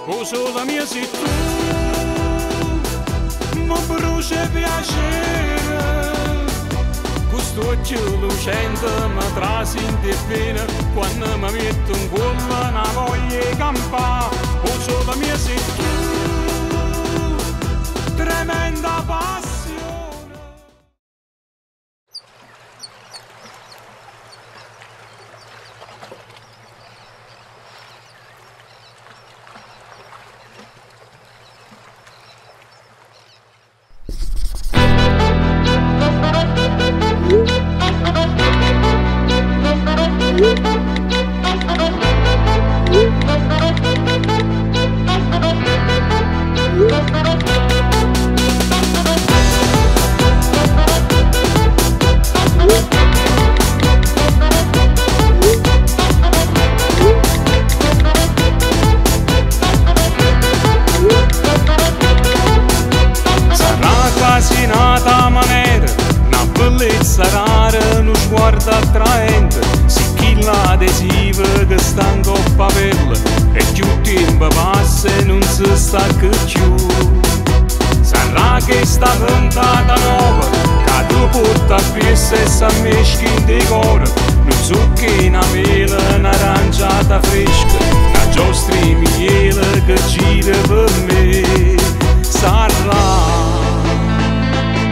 o solo mia sei tu, mi brucia piacere, questo occhio lucente mi trasinte bene, quando mi metto in cuore una voglia di campare, o solo mia sei tu, tremenda passione. Rara, uno sguardo attraente, sicchilla adesiva che sta in coppa a pelle e più tempo passa e non si stacca più. Sarà che sta ventata nuova, che tu porta a piessa e si ammesca in decoro, non zucchina, mela, un'aranciata fresca, una giostra di miele che gira per me. Sarà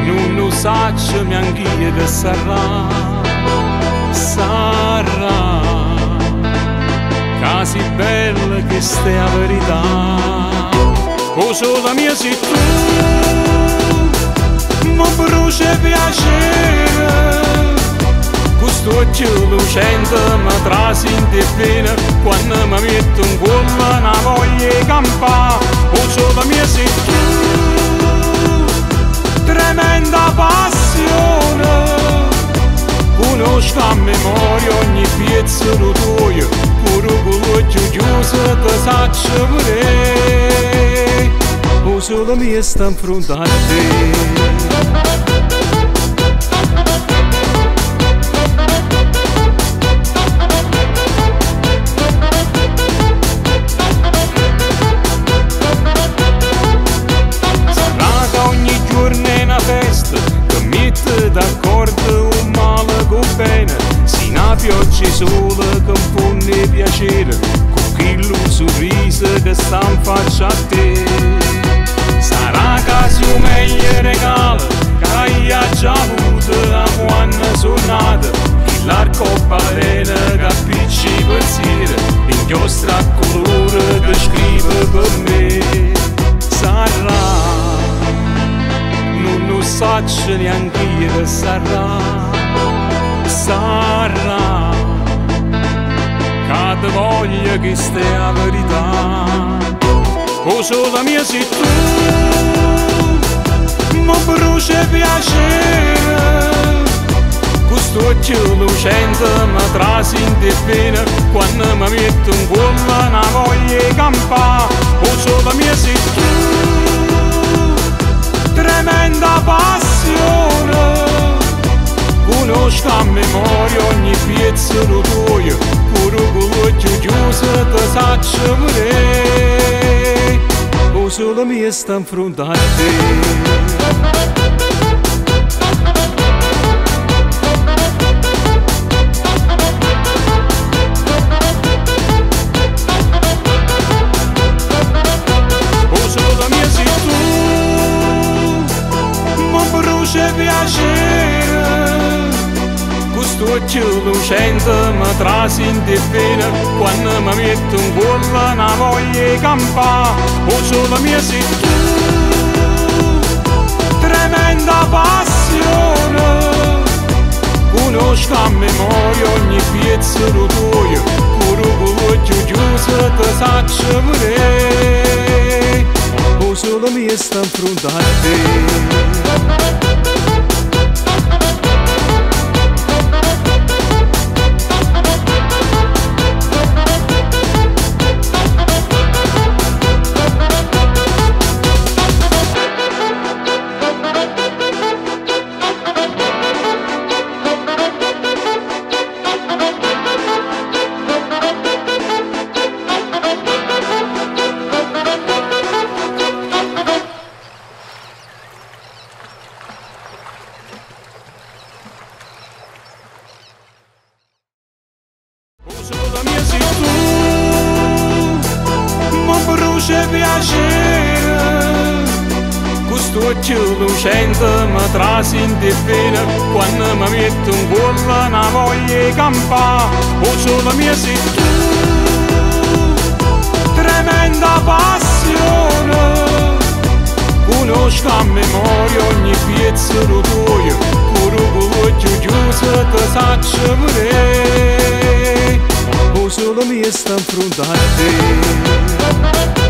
non lo saccio neanch'io che sarà, sarà, casi bella che stai a verità. O solo mia sei tu, mi brucia piacere, questo occhio lucente mi trasinte bene, quando mi metto in cuore una voglia di campare. O solo mia sei tu, tremenda passione, conosco a memoria ogni pezzo tuo, pure con l'occhio chiuso ti saccio vedere, o solo mi sta in fronte a te. D'accordo un male con bene, si una pioggia sola che un po' ne piacere, con quello sorriso che sta in faccia a te. Sarà caso meglio regalo che hai già avuto da quando sono nato, l'arco balena che appicci pensiero, inchiostra a colore che scrive per me. Sarà non lo saccio neanch'io che sarà, sarà, che ti voglia che stai a verità. O solo mia sei tu, mi brucia piacere, questo occhio lucente mi trasinte bene, quando mi metto in cuore una voglia di campare. O solo mia sei tu, tremenda passione, conosco a memoria ogni pezzo tuo, pure con l'occhio chiuso ti saccio vedere, o solo mi sta in fronte a te. Piacere, questo occhio lucente mi trasinte bene, quando mi metto in cuore una voglia di campare. O solo mia sei tu, tremenda passione, conosco a memoria ogni pezzo tuo, pure con l'occhio chiuso ti saccio vedere, o solo mi sta in fronte a te. dolce piacere, questo occhio lucente mi trasinte bene, quando mi metto in cuore una voglia di campare, o solo mia sei tu, tremenda passione, conosco a memoria ogni pezzo tuo, pure con l'occhio chiuso ti saccio vedere, o solo mia sta in fronte a te.